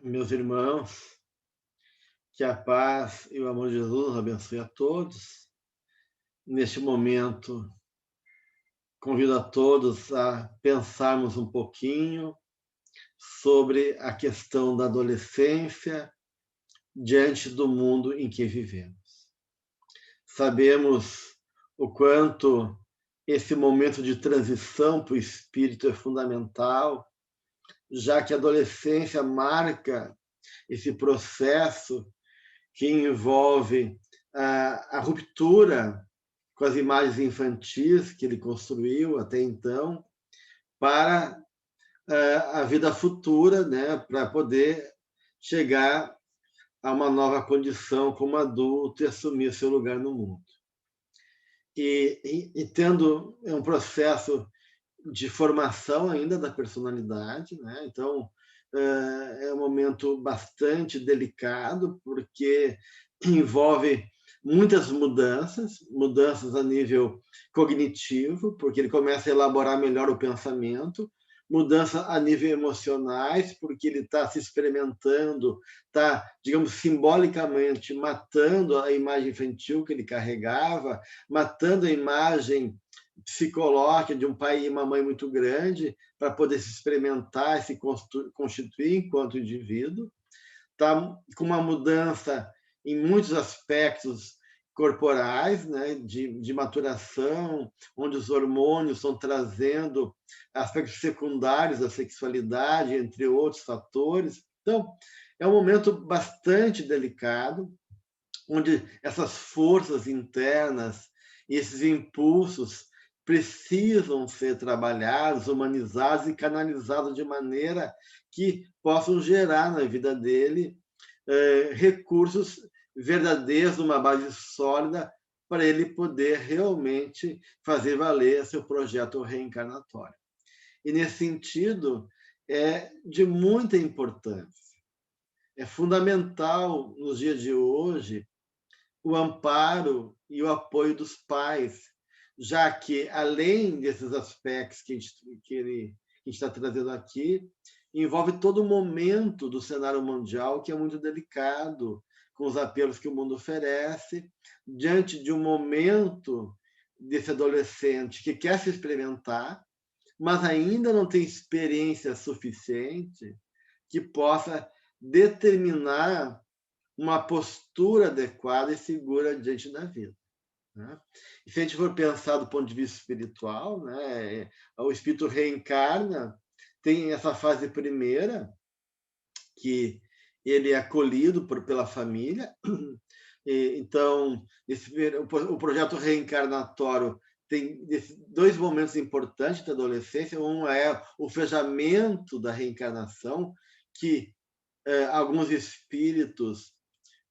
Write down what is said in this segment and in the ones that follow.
Meus irmãos, que a paz e o amor de Jesus abençoe a todos. Neste momento, convido a todos a pensarmos um pouquinho sobre a questão da adolescência diante do mundo em que vivemos. Sabemos o quanto esse momento de transição para o espírito é fundamental, já que a adolescência marca esse processo que envolve a ruptura com as imagens infantis que ele construiu até então, para a vida futura, né, para poder chegar a uma nova condição como adulto e assumir seu lugar no mundo. E tendo um processo de formação ainda da personalidade, né? Então, é um momento bastante delicado, porque envolve muitas mudanças a nível cognitivo, porque ele começa a elaborar melhor o pensamento, mudança a nível emocionais, porque ele está se experimentando, está, digamos, simbolicamente matando a imagem infantil que ele carregava, matando a imagem psicológica de um pai e uma mãe muito grande para poder se experimentar e se constituir enquanto indivíduo. Está com uma mudança em muitos aspectos corporais, né, de maturação, onde os hormônios estão trazendo aspectos secundários da sexualidade, entre outros fatores. Então, é um momento bastante delicado, onde essas forças internas e esses impulsos precisam ser trabalhados, humanizados e canalizados de maneira que possam gerar na vida dele recursos verdadeiros, uma base sólida, para ele poder realmente fazer valer seu projeto reencarnatório. E, nesse sentido, é de muita importância. É fundamental, nos dias de hoje, o amparo e o apoio dos pais, já que, além desses aspectos que a gente está trazendo aqui, envolve todo o momento do cenário mundial, que é muito delicado, com os apelos que o mundo oferece, diante de um momento desse adolescente que quer se experimentar, mas ainda não tem experiência suficiente que possa determinar uma postura adequada e segura diante da vida. Né? E se a gente for pensar do ponto de vista espiritual, né, o espírito reencarna, tem essa fase primeira, que ele é acolhido pela família. Então, o projeto reencarnatório tem dois momentos importantes da adolescência. Um é o fechamento da reencarnação, que alguns espíritos,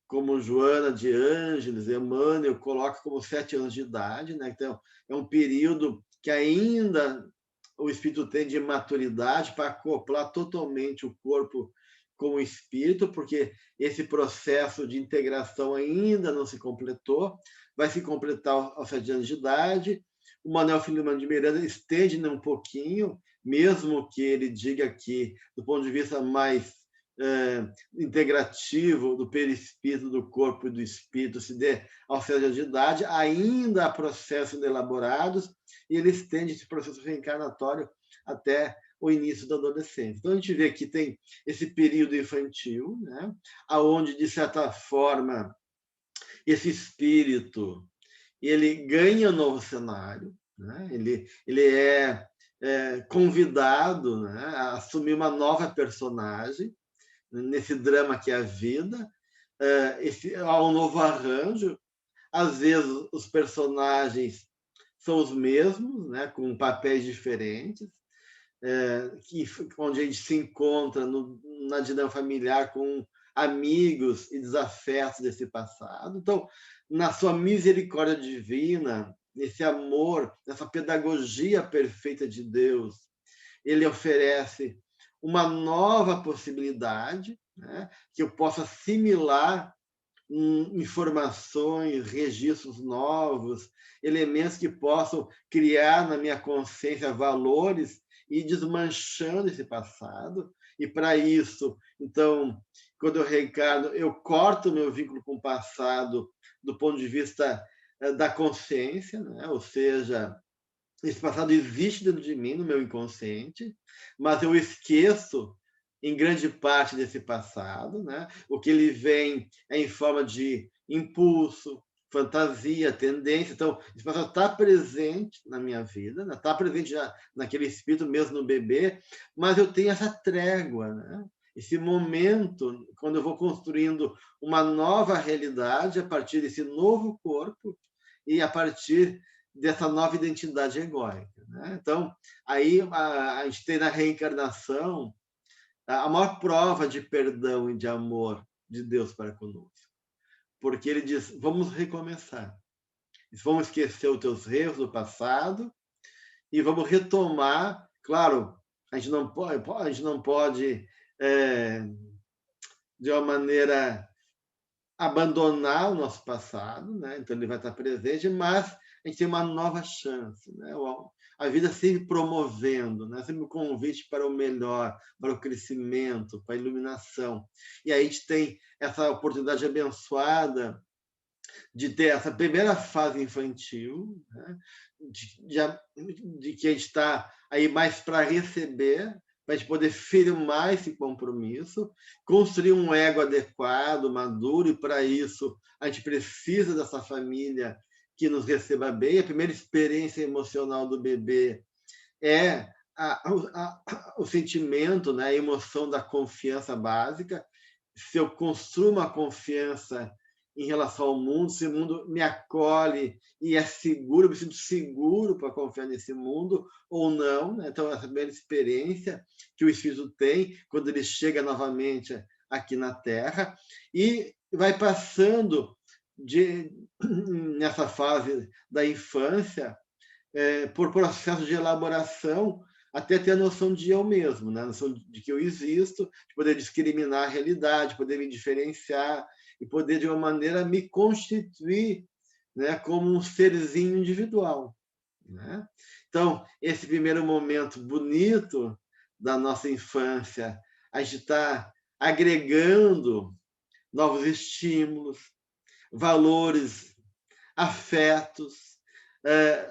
como Joana de Ângeles, Emmanuel, coloca como 7 anos de idade, né? Então, é um período que ainda o espírito tem de maturidade para acoplar totalmente o corpo com o espírito, porque esse processo de integração ainda não se completou, vai se completar aos 7 anos de idade. O Manuel Filomeno de Miranda estende um pouquinho, mesmo que ele diga que, do ponto de vista mais integrativo do perispírito, do corpo e do espírito se dê aos 7 anos de idade, ainda há processos elaborados, e ele estende esse processo reencarnatório até o início da adolescência. Então, a gente vê que tem esse período infantil, né, onde, de certa forma, esse espírito ele ganha um novo cenário, né, ele é convidado, né, a assumir uma nova personagem, nesse drama que é a vida. Há um novo arranjo. Às vezes, os personagens são os mesmos, né, com papéis diferentes, onde a gente se encontra na dinâmica familiar com amigos e desafetos desse passado. Então, na sua misericórdia divina, nesse amor, nessa pedagogia perfeita de Deus, ele oferece uma nova possibilidade, né, que eu possa assimilar informações, registros novos, elementos que possam criar na minha consciência valores e ir desmanchando esse passado e para isso, então, quando eu reencarno, eu corto o meu vínculo com o passado do ponto de vista da consciência, né? Ou seja, esse passado existe dentro de mim, no meu inconsciente, mas eu esqueço em grande parte desse passado, né? O que ele vem é em forma de impulso, fantasia, tendência. Então, esse passado está presente na minha vida, está, né? Presente já naquele espírito, mesmo no bebê, mas eu tenho essa trégua, né? Esse momento, quando eu vou construindo uma nova realidade a partir desse novo corpo e a partir dessa nova identidade egóica, né? Então, aí a gente tem na reencarnação a maior prova de perdão e de amor de Deus para conosco. Porque ele diz, vamos recomeçar. Vamos esquecer os teus erros do passado e vamos retomar. Claro, a gente não pode de uma maneira, abandonar o nosso passado, né? Então ele vai estar presente, mas a gente tem uma nova chance, né? A vida sempre promovendo, né? Sempre um convite para o melhor, para o crescimento, para a iluminação. E aí a gente tem essa oportunidade abençoada de ter essa primeira fase infantil, né? de que a gente está aí mais para receber, para a gente poder firmar esse compromisso, construir um ego adequado, maduro, e para isso a gente precisa dessa família que nos receba bem. A primeira experiência emocional do bebê é o sentimento, né, a emoção da confiança básica. Se eu construo uma confiança em relação ao mundo, se o mundo me acolhe e é seguro, eu me sinto seguro para confiar nesse mundo ou não, né? Então, essa primeira experiência que o espírito tem quando ele chega novamente aqui na Terra e vai passando nessa fase da infância por processo de elaboração até ter a noção de eu mesmo, né? A noção de que eu existo, de poder discriminar a realidade, poder me diferenciar e poder, de uma maneira, me constituir, né, como um serzinho individual, né? Então, esse primeiro momento bonito da nossa infância, a gente está agregando novos estímulos, valores, afetos,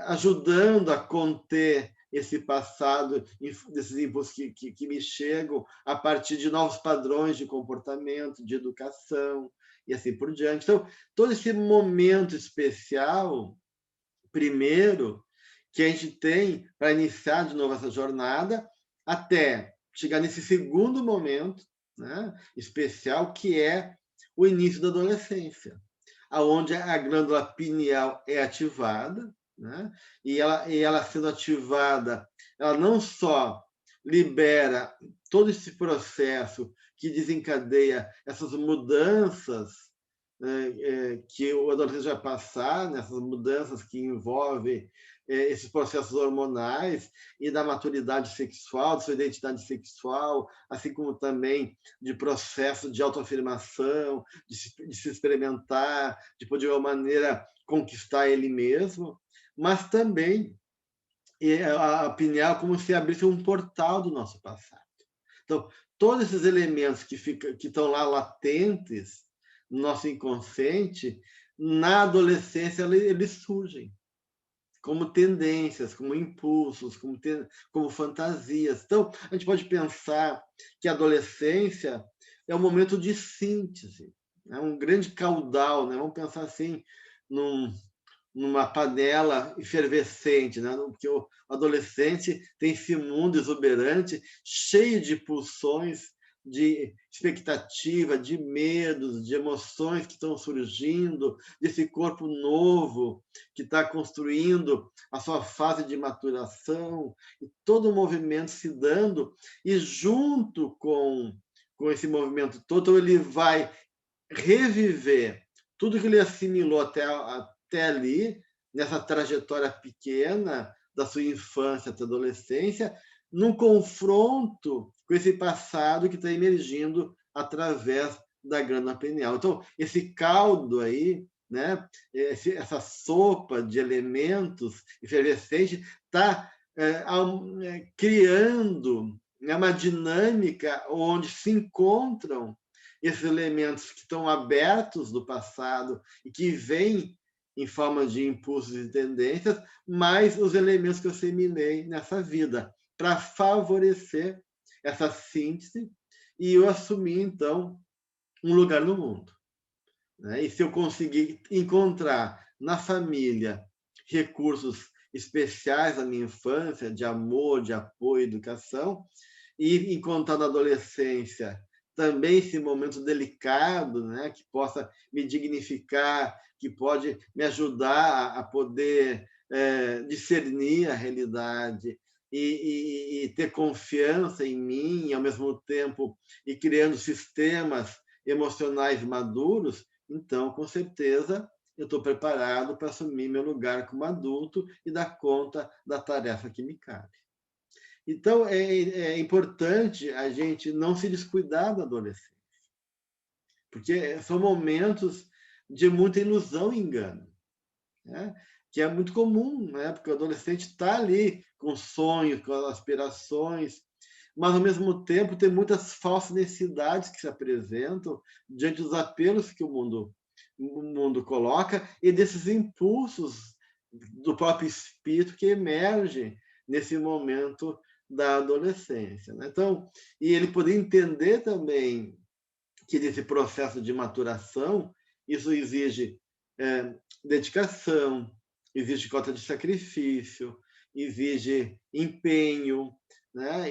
ajudando a conter esse passado, desses impulsos que me chegam a partir de novos padrões de comportamento, de educação e assim por diante. Então, todo esse momento especial, primeiro, que a gente tem para iniciar de novo essa jornada, até chegar nesse segundo momento, né, especial, que é o início da adolescência, aonde a glândula pineal é ativada, né? E ela sendo ativada, ela não só libera todo esse processo que desencadeia essas mudanças que o adolescente vai passar, nessas mudanças que envolvem esses processos hormonais e da maturidade sexual, de sua identidade sexual, assim como também de processo de autoafirmação, de se experimentar, de poder, de alguma maneira, conquistar ele mesmo, mas também a pineal como se abrisse um portal do nosso passado. Então, todos esses elementos que estão lá latentes no nosso inconsciente, na adolescência eles surgem como tendências, como impulsos, como fantasias. Então, a gente pode pensar que a adolescência é um momento de síntese, é um grande caudal, né? Vamos pensar assim, numa panela efervescente, né? Porque o adolescente tem esse mundo exuberante, cheio de pulsões, de expectativa, de medos, de emoções que estão surgindo, desse corpo novo que está construindo a sua fase de maturação, e todo o movimento se dando, e junto com esse movimento todo, ele vai reviver tudo que ele assimilou até ali, nessa trajetória pequena da sua infância até adolescência, num confronto com esse passado que está emergindo através da glândula pineal. Então, esse caldo aí, né, essa sopa de elementos efervescentes está criando é uma dinâmica onde se encontram esses elementos que estão abertos do passado e que vêm em forma de impulsos e tendências, mais os elementos que eu seminei nessa vida, para favorecer essa síntese e eu assumir, então, um lugar no mundo. Né? E se eu conseguir encontrar na família recursos especiais da minha infância, de amor, de apoio, educação, e encontrar na adolescência também esse momento delicado, né, que possa me dignificar, que pode me ajudar a poder discernir a realidade e ter confiança em mim, e ao mesmo tempo ir criando sistemas emocionais maduros, então, com certeza, eu estou preparado para assumir meu lugar como adulto e dar conta da tarefa que me cabe. Então, é importante a gente não se descuidar da adolescência, porque são momentos de muita ilusão e engano, né? Que é muito comum, né? Porque o adolescente está ali com sonhos, com aspirações, mas, ao mesmo tempo, tem muitas falsas necessidades que se apresentam diante dos apelos que o mundo coloca e desses impulsos do próprio espírito que emergem nesse momento da adolescência. Né? Então, e ele poder entender também que nesse processo de maturação, isso exige dedicação, exige cota de sacrifício, exige empenho, né?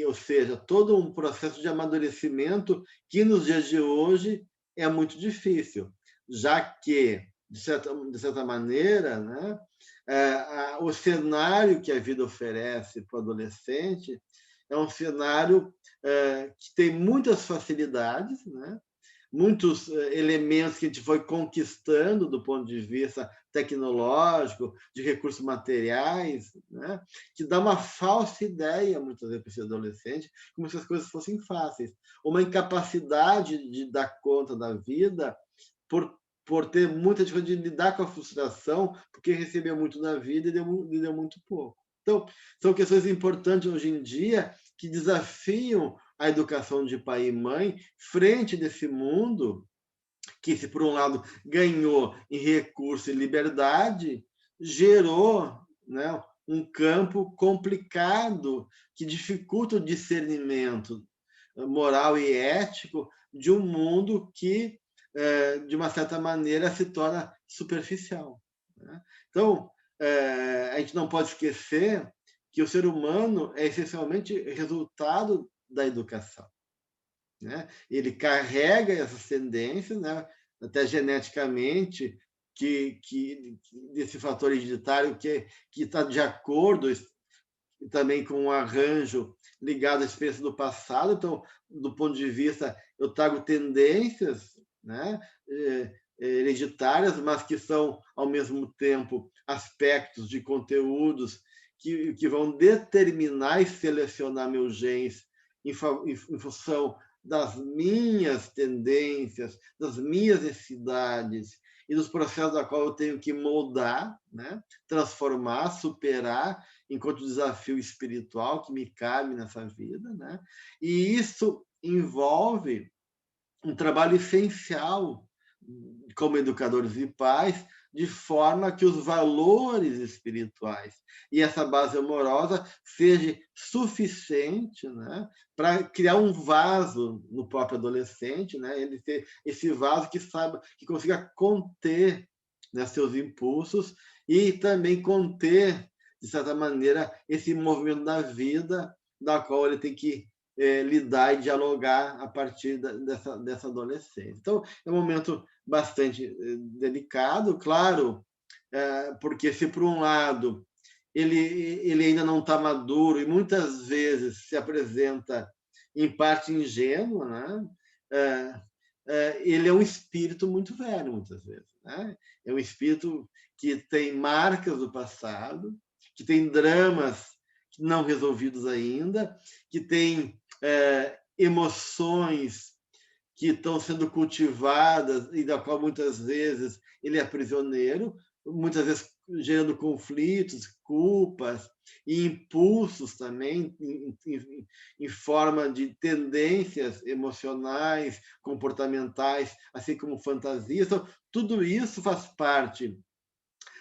Ou seja, todo um processo de amadurecimento que nos dias de hoje é muito difícil, já que, de certa maneira, né, o cenário que a vida oferece para o adolescente é um cenário que tem muitas facilidades, né? Muitos elementos que a gente foi conquistando do ponto de vista tecnológico, de recursos materiais, né? Que dá uma falsa ideia, muitas vezes, para esse adolescente, como se as coisas fossem fáceis. Uma incapacidade de dar conta da vida por ter muita dificuldade de lidar com a frustração, porque recebeu muito da vida e deu muito pouco. Então, são questões importantes hoje em dia que desafiam a educação de pai e mãe frente desse mundo que, se por um lado ganhou em recurso e liberdade, gerou, né, um campo complicado que dificulta o discernimento moral e ético de um mundo que, de uma certa maneira, se torna superficial. Né? Então, a gente não pode esquecer que o ser humano é essencialmente resultado da educação. Né? Ele carrega essas tendências, né? Até geneticamente, desse fator hereditário que está de acordo também com um arranjo ligado à experiência do passado. Então, do ponto de vista, eu trago tendências, né, hereditárias, mas que são, ao mesmo tempo, aspectos de conteúdos que vão determinar e selecionar meus genes em função das minhas tendências, das minhas necessidades e dos processos da qual eu tenho que moldar, né, transformar, superar, enquanto desafio espiritual que me cabe nessa vida, né? E isso envolve um trabalho essencial como educadores e pais, de forma que os valores espirituais e essa base amorosa seja suficiente, né, para criar um vaso no próprio adolescente, né, ele ter esse vaso que saiba, que consiga conter, né, seus impulsos e também conter, de certa maneira, esse movimento da vida, da qual ele tem que lidar e dialogar a partir dessa adolescência. Então, é um momento bastante delicado, claro, porque se, por um lado, ele ainda não está maduro e muitas vezes se apresenta em parte ingênuo, né? Ele é um espírito muito velho, muitas vezes. Né? É um espírito que tem marcas do passado, que tem dramas não resolvidos ainda, que tem emoções que estão sendo cultivadas e da qual muitas vezes ele é prisioneiro, muitas vezes gerando conflitos, culpas e impulsos também em forma de tendências emocionais, comportamentais, assim como fantasias. Então, tudo isso faz parte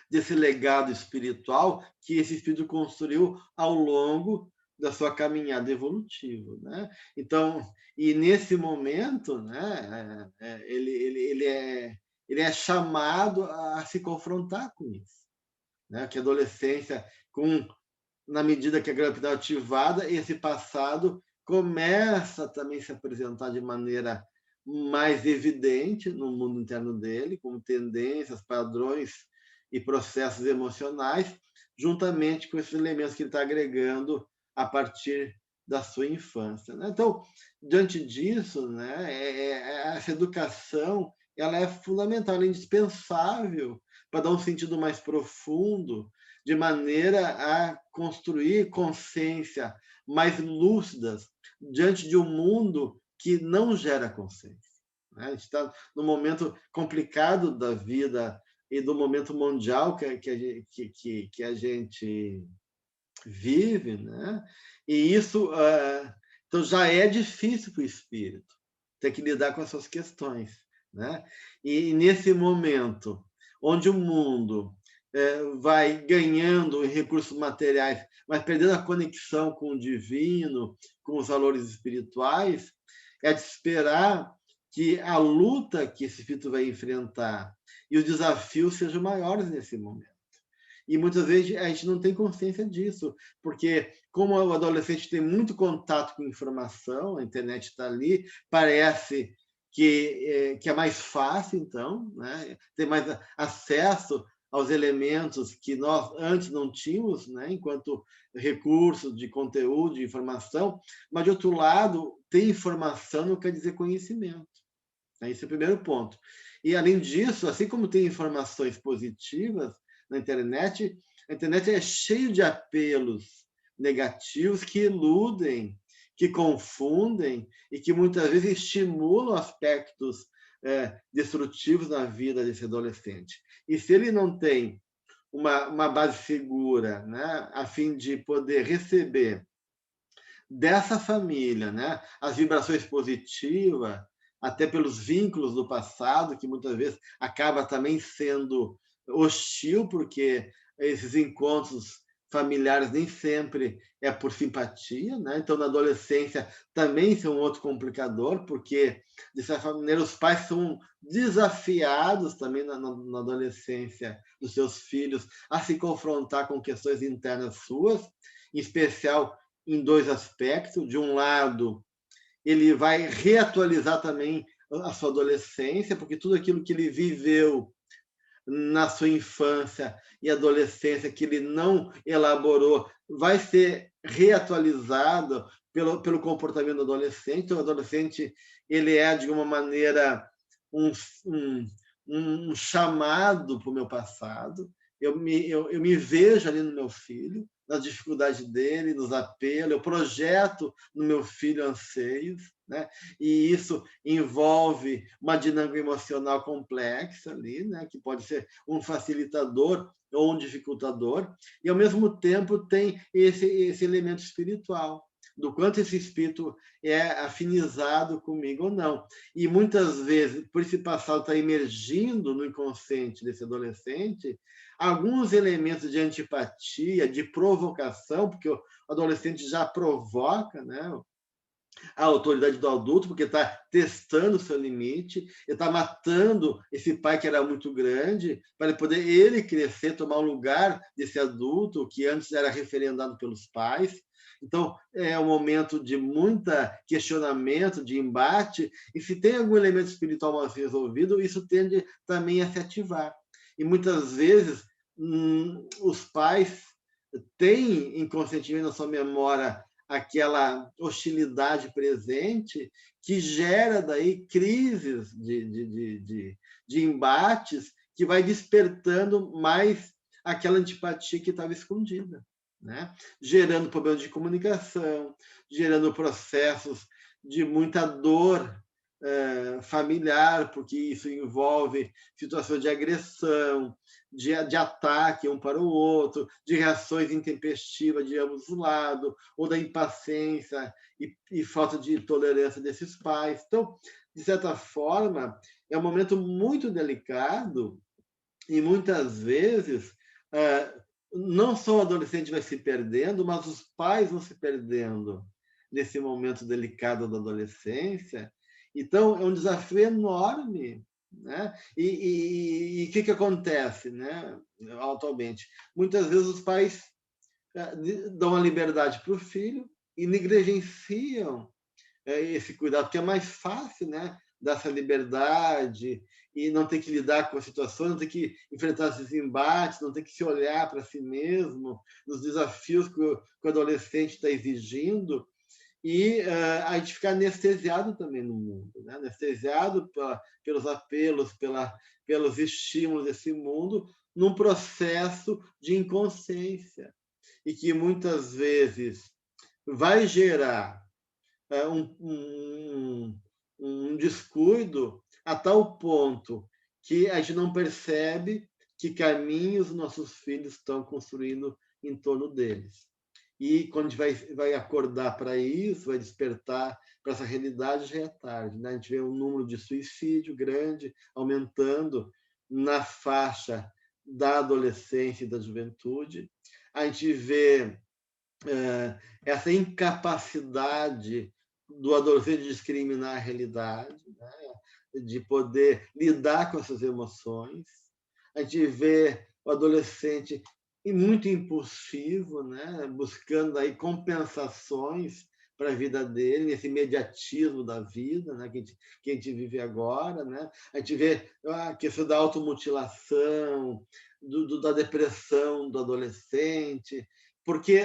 desse legado espiritual que esse espírito construiu ao longo da sua caminhada evolutiva, né? Então, e nesse momento, né, ele é chamado a se confrontar com isso, né? Que a adolescência, na medida que a gravidade é ativada, esse passado começa também a se apresentar de maneira mais evidente no mundo interno dele, como tendências, padrões e processos emocionais, juntamente com esses elementos que ele está agregando a partir da sua infância, né? Então, diante disso, né, essa educação ela é fundamental, ela é indispensável para dar um sentido mais profundo, de maneira a construir consciência mais lúcidas diante de um mundo que não gera consciência, né? A gente está num momento complicado da vida e do momento mundial que a gente vive, né? E isso então já é difícil para o espírito ter que lidar com essas questões, né? E nesse momento onde o mundo vai ganhando em recursos materiais, mas perdendo a conexão com o divino, com os valores espirituais, é de esperar que a luta que esse espírito vai enfrentar e os desafios sejam maiores nesse momento. E muitas vezes a gente não tem consciência disso, porque como o adolescente tem muito contato com informação, a internet está ali, parece que é mais fácil, então, né? Ter mais acesso aos elementos que nós antes não tínhamos, né? Enquanto recurso de conteúdo, de informação, mas, de outro lado, ter informação não quer dizer conhecimento. Esse é o primeiro ponto. E, além disso, assim como tem informações positivas na internet, a internet é cheia de apelos negativos que iludem, que confundem e que muitas vezes estimulam aspectos destrutivos na vida desse adolescente. E se ele não tem uma base segura, né, a fim de poder receber dessa família, né, as vibrações positivas, até pelos vínculos do passado, que muitas vezes acaba também sendo hostil, porque esses encontros familiares nem sempre é por simpatia, né? Então, na adolescência também isso é um outro complicador, porque, de certa maneira, os pais são desafiados também na adolescência dos seus filhos a se confrontar com questões internas suas, em especial em dois aspectos. De um lado, ele vai reatualizar também a sua adolescência, porque tudo aquilo que ele viveu na sua infância e adolescência que ele não elaborou vai ser reatualizado pelo comportamento do adolescente. O adolescente ele é, de uma maneira, um, um, um chamado para o meu passado. Eu me vejo ali no meu filho, nas dificuldades dele, nos apelos, eu projeto no meu filho anseios, né? E isso envolve uma dinâmica emocional complexa ali, né? Que pode ser um facilitador ou um dificultador, e ao mesmo tempo tem esse elemento espiritual, do quanto esse espírito é afinizado comigo ou não. E muitas vezes, por esse passado estar emergindo no inconsciente desse adolescente, alguns elementos de antipatia, de provocação, porque o adolescente já provoca, né, a autoridade do adulto, porque está testando o seu limite, ele está matando esse pai que era muito grande, para poder ele crescer, tomar o lugar desse adulto que antes era referendado pelos pais. Então, é um momento de muito questionamento, de embate, e se tem algum elemento espiritual mal resolvido, isso tende também a se ativar. E muitas vezes os pais têm inconscientemente na sua memória aquela hostilidade presente que gera daí crises de embates que vai despertando mais aquela antipatia que estava escondida, né? Gerando problemas de comunicação, gerando processos de muita dor familiar, porque isso envolve situações de agressão, de ataque um para o outro, de reações intempestivas de ambos os lados, ou da impaciência e falta de tolerância desses pais. Então, de certa forma, é um momento muito delicado e muitas vezes não só o adolescente vai se perdendo, mas os pais vão se perdendo nesse momento delicado da adolescência. Então, é um desafio enorme, né? E o que acontece, né, atualmente? Muitas vezes os pais dão a liberdade para o filho e negligenciam esse cuidado, porque é mais fácil, né, dar essa liberdade e não ter que lidar com as situações, não ter que enfrentar esses embates, não ter que se olhar para si mesmo, nos desafios que o adolescente está exigindo, e a gente ficar anestesiado também no mundo, né? Anestesiado pelos apelos, pelos estímulos desse mundo, num processo de inconsciência, e que muitas vezes vai gerar um descuido a tal ponto que a gente não percebe que caminhos nossos filhos estão construindo em torno deles. E quando a gente vai acordar para isso, vai despertar para essa realidade, já é tarde, né? A gente vê um número de suicídio grande, aumentando na faixa da adolescência e da juventude. A gente vê essa incapacidade do adolescente de discriminar a realidade, né? De poder lidar com essas emoções. A gente vê o adolescente muito impulsivo, né? Buscando aí compensações para a vida dele, esse imediatismo da vida, né? Que a gente vive agora. Né? A gente vê a questão da automutilação, da depressão do adolescente, porque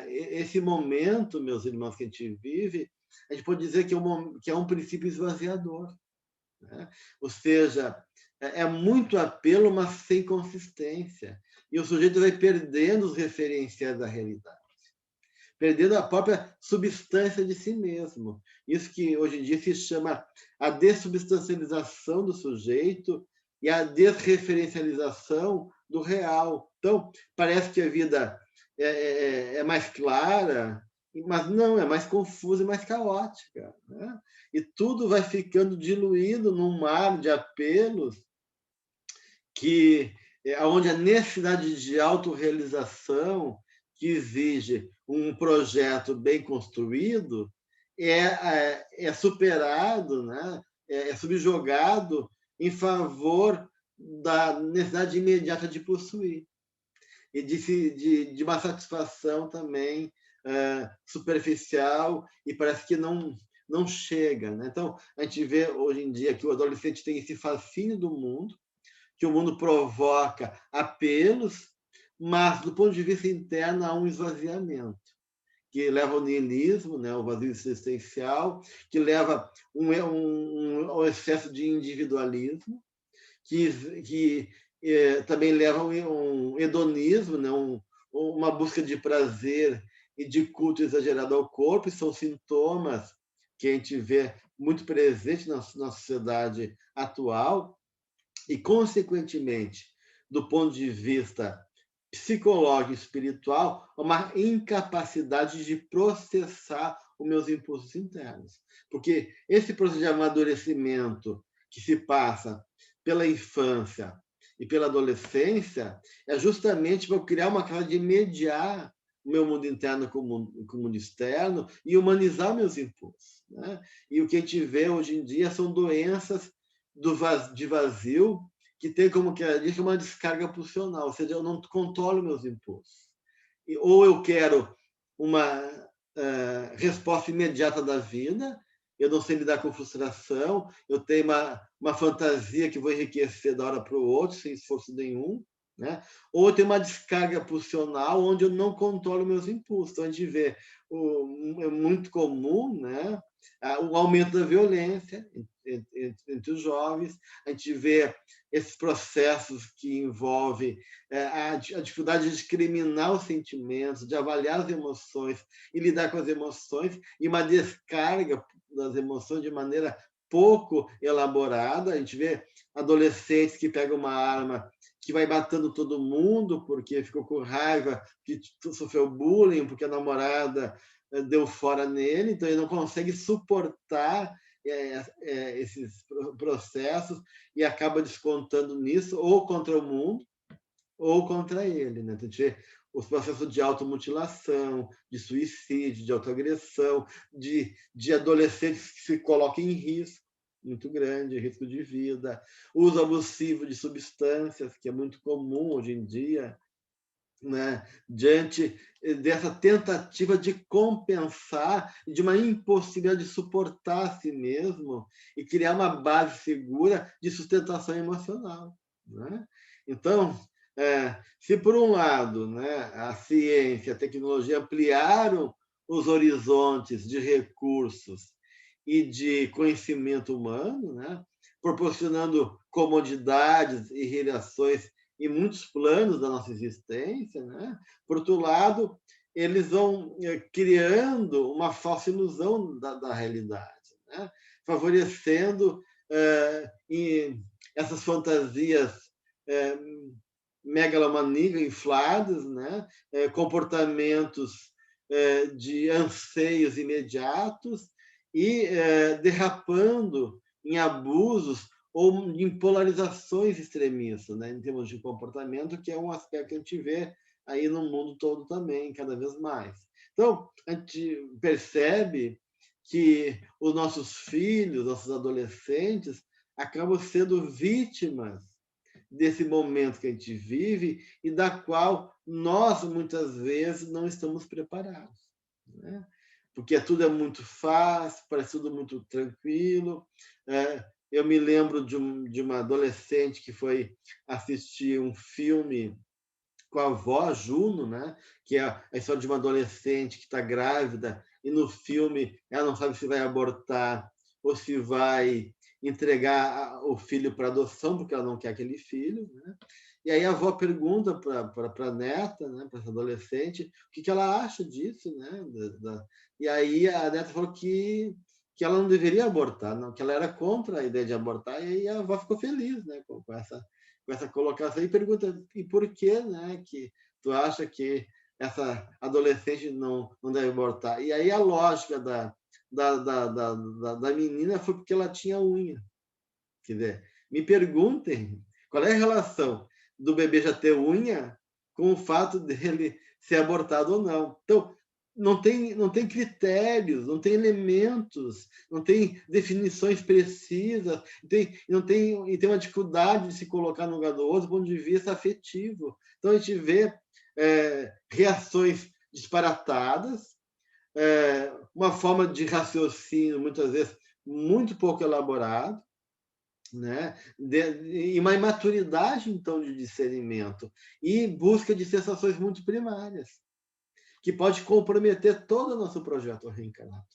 esse momento, meus irmãos, que a gente vive, a gente pode dizer que é um princípio esvaziador. Né? Ou seja, é muito apelo, mas sem consistência. E o sujeito vai perdendo os referenciais da realidade, perdendo a própria substância de si mesmo. Isso que hoje em dia se chama a dessubstancialização do sujeito e a desreferencialização do real. Então, parece que a vida é mais clara, mas não, é mais confusa e mais caótica. Né? E tudo vai ficando diluído num mar de apelos que onde a necessidade de autorrealização que exige um projeto bem construído é superado, né? É subjugado em favor da necessidade imediata de possuir e de uma satisfação também superficial, e parece que não chega. Né? Então, a gente vê hoje em dia que o adolescente tem esse fascínio do mundo, que o mundo provoca apelos, mas, do ponto de vista interno, há um esvaziamento, que leva ao niilismo, né, ao vazio existencial, que leva ao excesso de individualismo, que também leva a um hedonismo, né, uma busca de prazer e de culto exagerado ao corpo, e são sintomas que a gente vê muito presente na sociedade atual, e, consequentemente, do ponto de vista psicológico e espiritual, uma incapacidade de processar os meus impulsos internos. Porque esse processo de amadurecimento que se passa pela infância e pela adolescência é justamente para eu criar uma classe de mediar o meu mundo interno com o mundo externo e humanizar meus impulsos. Né? E o que a gente vê hoje em dia são doenças de vazio, que tem como que diz uma descarga pulsional, ou seja, eu não controlo meus impulsos. Ou eu quero uma resposta imediata da vida, eu não sei lidar com frustração, eu tenho uma fantasia que vou enriquecer da hora para o outro, sem esforço nenhum, né? Ou eu tenho uma descarga pulsional onde eu não controlo meus impulsos. Então, a gente vê, é muito comum, né, o aumento da violência entre os jovens, a gente vê esses processos que envolvem a dificuldade de discriminar os sentimentos, de avaliar as emoções e lidar com as emoções, e uma descarga das emoções de maneira pouco elaborada. A gente vê adolescentes que pegam uma arma que vai matando todo mundo porque ficou com raiva, que sofreu bullying, porque a namorada deu fora nele, então ele não consegue suportar esses processos e acaba descontando nisso, ou contra o mundo, ou contra ele. Né? Então, a gente vê os processos de automutilação, de suicídio, de autoagressão, de adolescentes que se colocam em risco muito grande, risco de vida, uso abusivo de substâncias, que é muito comum hoje em dia, né? Diante dessa tentativa de compensar, de uma impossibilidade de suportar a si mesmo e criar uma base segura de sustentação emocional. Né? Então, se por um lado, né, a ciência, a tecnologia ampliaram os horizontes de recursos e de conhecimento humano, né, proporcionando comodidades e relações em muitos planos da nossa existência, né? Por outro lado, eles vão criando uma falsa ilusão da realidade, né? Favorecendo essas fantasias megalomaníacas infladas, né? Comportamentos de anseios imediatos e derrapando em abusos ou em polarizações extremistas, né, em termos de comportamento, que é um aspecto que a gente vê aí no mundo todo também, cada vez mais. Então, a gente percebe que os nossos filhos, nossos adolescentes, acabam sendo vítimas desse momento que a gente vive e da qual nós, muitas vezes, não estamos preparados. Né? Porque tudo é muito fácil, parece tudo muito tranquilo. Eu me lembro de uma adolescente que foi assistir um filme com a avó Juno, né? Que é a história de uma adolescente que está grávida e no filme ela não sabe se vai abortar ou se vai entregar o filho para adoção, porque ela não quer aquele filho. Né? E aí a avó pergunta para a neta, né, para essa adolescente, o que ela acha disso. Né? E aí a neta falou que ela não deveria abortar, não, que ela era contra a ideia de abortar, e aí a avó ficou feliz, né, com essa colocação e pergunta, e por que, né, que tu acha que essa adolescente não deve abortar? E aí a lógica da menina foi porque ela tinha unha. Quer dizer, me perguntem qual é a relação do bebê já ter unha com o fato dele ser abortado ou não. Então, não tem critérios, não tem elementos, não tem definições precisas, e tem uma dificuldade de se colocar no lugar do outro do ponto de vista afetivo. Então, a gente vê reações disparatadas, uma forma de raciocínio, muitas vezes, muito pouco elaborado, né? E uma imaturidade, então, de discernimento e busca de sensações muito primárias, que pode comprometer todo o nosso projeto reencarnatório.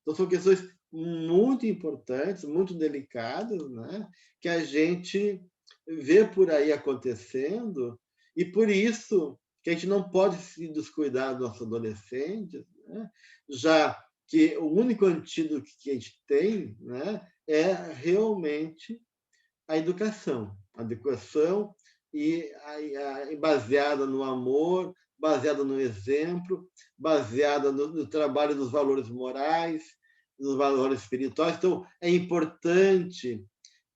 Então, são questões muito importantes, muito delicadas, né? Que a gente vê por aí acontecendo, e por isso que a gente não pode se descuidar dos nossos adolescentes, né? Já que o único antídoto que a gente tem, né, é realmente a educação e baseada no amor, baseada no exemplo, baseada no trabalho dos valores morais, dos valores espirituais. Então, é importante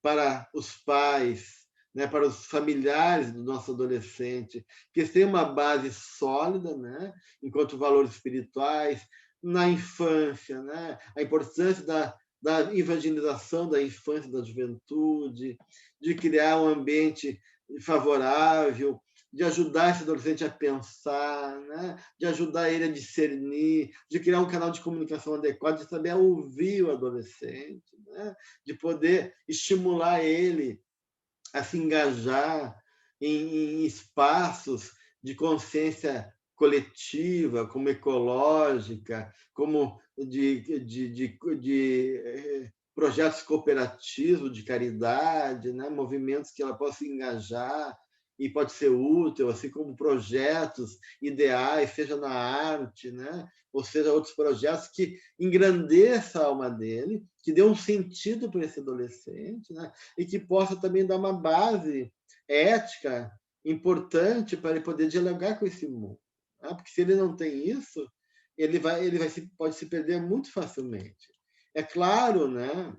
para os pais, né, para os familiares do nosso adolescente, que tenham uma base sólida, né, enquanto valores espirituais, na infância, né, a importância da evangelização da infância e da juventude, de criar um ambiente favorável, de ajudar esse adolescente a pensar, né? De ajudar ele a discernir, de criar um canal de comunicação adequado, de saber ouvir o adolescente, né? De poder estimular ele a se engajar em espaços de consciência coletiva, como ecológica, como de projetos cooperativos de caridade, né? Movimentos que ela possa se engajar e pode ser útil, assim como projetos ideais, seja na arte, né? Ou seja, outros projetos que engrandeça a alma dele, que dê um sentido para esse adolescente, né? E que possa também dar uma base ética importante para ele poder dialogar com esse mundo, né? Porque se ele não tem isso, pode se perder muito facilmente. É claro, né,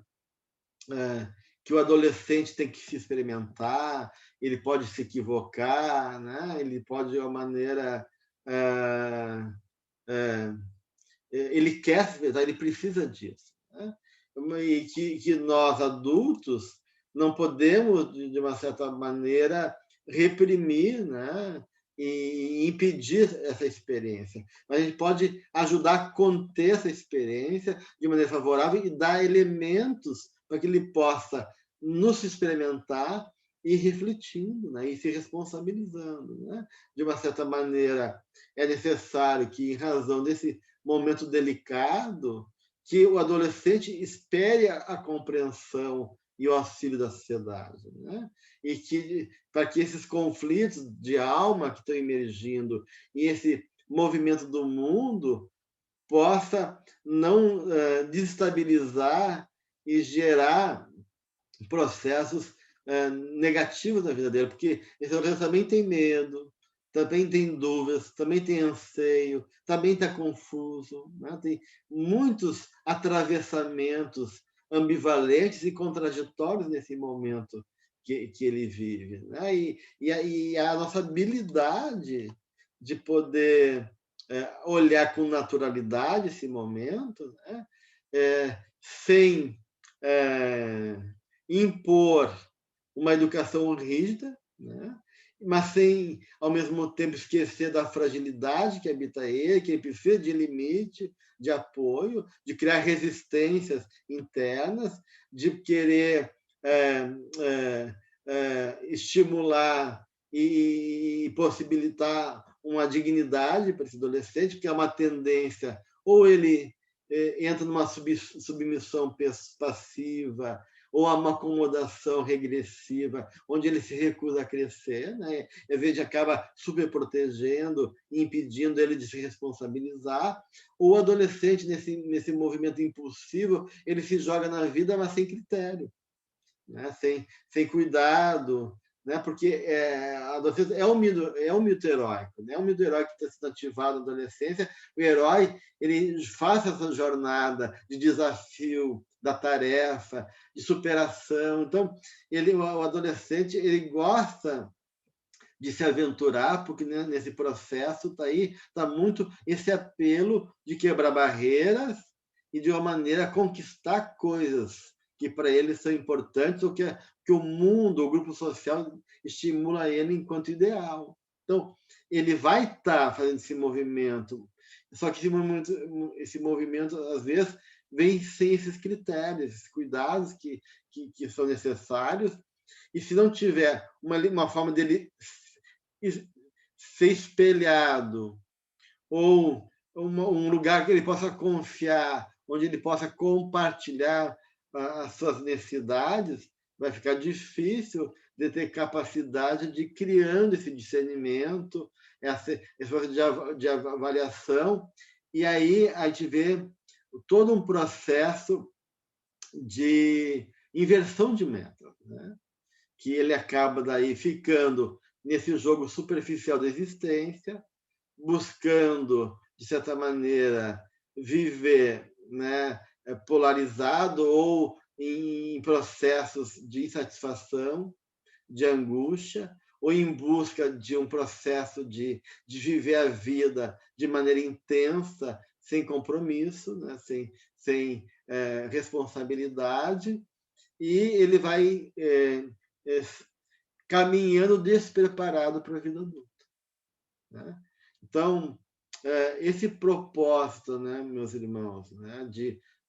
que o adolescente tem que se experimentar, ele pode se equivocar, né? Ele pode de uma maneira eh, eh, ele quer se expressar, ele precisa disso, né? E que nós adultos não podemos de uma certa maneira reprimir, né? E impedir essa experiência, mas a gente pode ajudar a conter essa experiência de maneira favorável e dar elementos para que ele possa nos experimentar e refletindo, né? E se responsabilizando, né? De uma certa maneira é necessário que, em razão desse momento delicado, que o adolescente espere a compreensão e o auxílio da sociedade, né? E que para que esses conflitos de alma que estão emergindo e esse movimento do mundo possa não desestabilizar e gerar processos negativos na vida dele, porque esse adolescente também tem medo, também tem dúvidas, também tem anseio, também está confuso, né? Tem muitos atravessamentos ambivalentes e contraditórios nesse momento que ele vive, né? A nossa habilidade de poder olhar com naturalidade esse momento, né? Sem impor uma educação rígida, né? Mas sem, ao mesmo tempo, esquecer da fragilidade que habita ele, que ele precisa de limite, de apoio, de criar resistências internas, de querer estimular e possibilitar uma dignidade para esse adolescente, porque é uma tendência, ou ele entra numa submissão passiva, ou a uma acomodação regressiva, onde ele se recusa a crescer, né? Às vezes acaba superprotegendo, impedindo ele de se responsabilizar. Ou o adolescente, nesse movimento impulsivo, ele se joga na vida, mas sem critério, né? Sem cuidado, né? Porque a adolescência é um mito heróico, né? É um mito heróico que está sendo ativado na adolescência. O herói ele faz essa jornada de desafio, da tarefa, de superação. Então, o adolescente ele gosta de se aventurar, porque né, nesse processo tá muito esse apelo de quebrar barreiras e de uma maneira conquistar coisas que para ele são importantes ou que o mundo, o grupo social estimula ele enquanto ideal. Então, ele vai estar fazendo esse movimento, só que esse movimento às vezes vem sem esses critérios, esses cuidados que são necessários, e se não tiver uma forma dele ser espelhado ou um lugar que ele possa confiar, onde ele possa compartilhar as suas necessidades, vai ficar difícil de ter capacidade de ir criando esse discernimento, esse processo de avaliação, e aí a gente vê todo um processo de inversão de metas, né? Que ele acaba daí ficando nesse jogo superficial da existência, buscando, de certa maneira, viver, né, polarizado ou em processos de insatisfação, de angústia, ou em busca de um processo de viver a vida de maneira intensa, sem compromisso, né, sem responsabilidade, e ele vai caminhando despreparado para a vida adulta, né? Então, esse propósito, né, meus irmãos, né,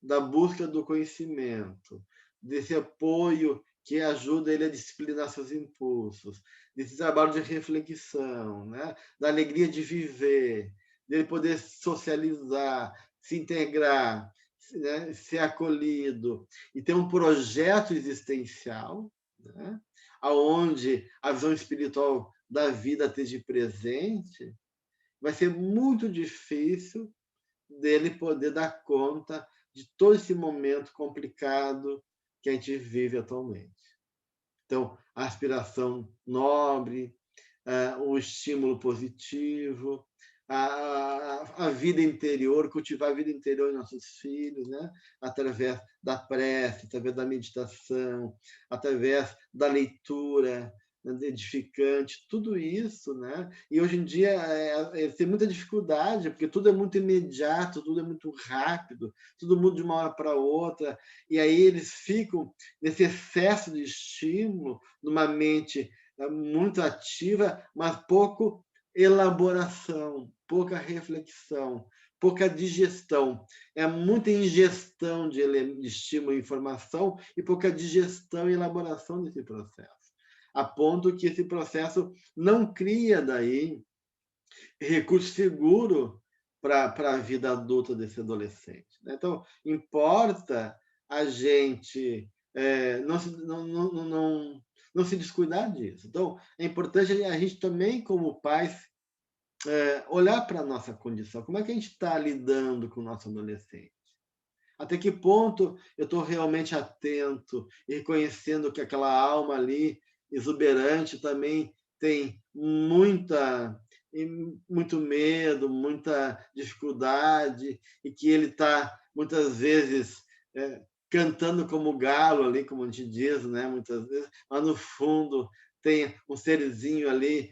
da busca do conhecimento, desse apoio que ajuda ele a disciplinar seus impulsos, desse trabalho de reflexão, né, da alegria de viver, dele poder socializar, se integrar, né, ser acolhido e ter um projeto existencial, né, aonde a visão espiritual da vida esteja presente, vai ser muito difícil dele poder dar conta de todo esse momento complicado que a gente vive atualmente. Então, a aspiração nobre, o estímulo positivo, a vida interior, cultivar a vida interior em nossos filhos, né? Através da prece, através da meditação, através da leitura, né, edificante, tudo isso, né? E hoje em dia tem muita dificuldade, porque tudo é muito imediato, tudo é muito rápido, tudo muda de uma hora para outra, e aí eles ficam nesse excesso de estímulo, numa mente muito ativa, mas pouco elaboração, pouca reflexão, pouca digestão. É muita ingestão de estímulo e informação e pouca digestão e elaboração desse processo. A ponto que esse processo não cria daí recurso seguro para a vida adulta desse adolescente. Então, importa a gente não se descuidar disso. Então, é importante a gente também, como pais, olhar para a nossa condição. Como é que a gente está lidando com o nosso adolescente? Até que ponto eu estou realmente atento e reconhecendo que aquela alma ali, exuberante, também tem muito medo, muita dificuldade, e que ele está, muitas vezes, cantando como galo ali, como a gente diz, né? Muitas vezes, mas no fundo tem um serzinho ali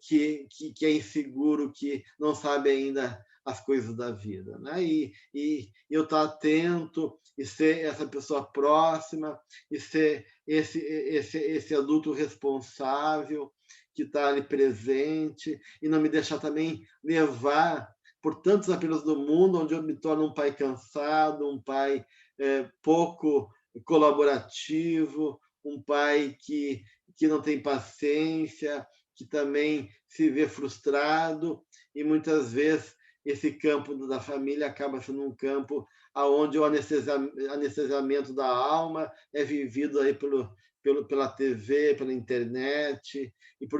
que é inseguro, que não sabe ainda as coisas da vida, né? E eu estar atento e ser essa pessoa próxima e ser esse adulto responsável que está ali presente e não me deixar também levar por tantos apelos do mundo, onde eu me torno um pai cansado, um pai pouco colaborativo, um pai que não tem paciência, que também se vê frustrado, e muitas vezes esse campo da família acaba sendo um campo onde o anestesiamento da alma é vivido aí pela TV, pela internet, e por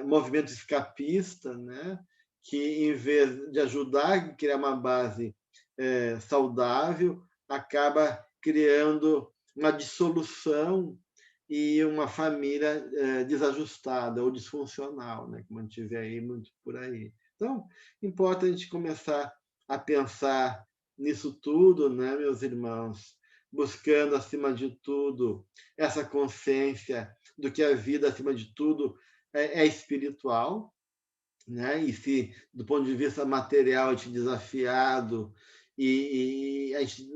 movimento escapista, né? Que, em vez de ajudar a criar uma base saudável, acaba criando uma dissolução e uma família desajustada ou disfuncional, né? Como a gente vê aí muito por aí. Então, importa a gente começar a pensar nisso tudo, né, meus irmãos? Buscando, acima de tudo, essa consciência do que a vida, acima de tudo, é espiritual, né? E se, do ponto de vista material, a gente desafiado, e a gente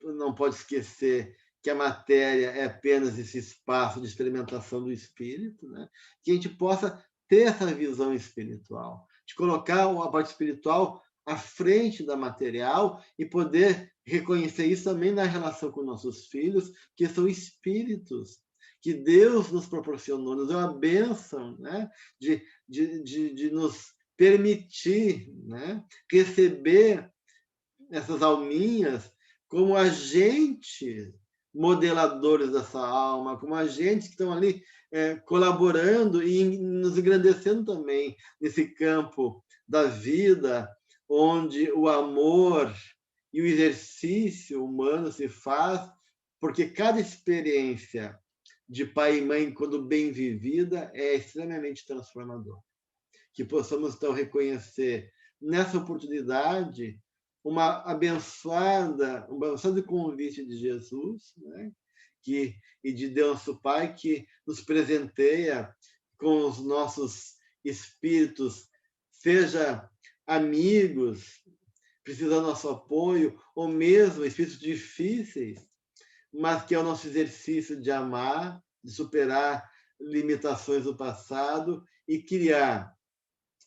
não pode esquecer que a matéria é apenas esse espaço de experimentação do espírito, né? Que a gente possa ter essa visão espiritual, de colocar a parte espiritual à frente da material e poder reconhecer isso também na relação com nossos filhos, que são espíritos, que Deus nos proporcionou, nos deu a bênção, né? De nos permitir, né? Receber essas alminhas como agentes modeladores dessa alma, como agentes que estão ali colaborando e nos engrandecendo também nesse campo da vida, onde o amor e o exercício humano se faz, porque cada experiência de pai e mãe, quando bem vivida, é extremamente transformador. Que possamos, então, reconhecer nessa oportunidade um abençoado convite de Jesus, né? E de Deus nosso Pai, que nos presenteia com os nossos espíritos, seja amigos, precisando do nosso apoio, ou mesmo espíritos difíceis, mas que é o nosso exercício de amar, de superar limitações do passado e criar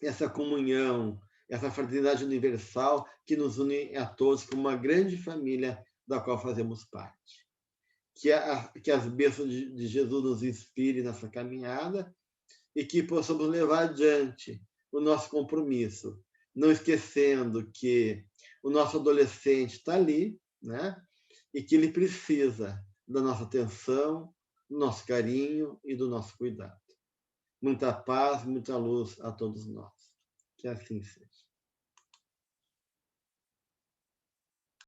essa comunhão, essa fraternidade universal que nos une a todos como uma grande família da qual fazemos parte. Que as bênçãos de Jesus nos inspirem nessa caminhada e que possamos levar adiante o nosso compromisso, não esquecendo que o nosso adolescente está ali, né? E que ele precisa da nossa atenção, do nosso carinho e do nosso cuidado. Muita paz, muita luz a todos nós. Que assim seja.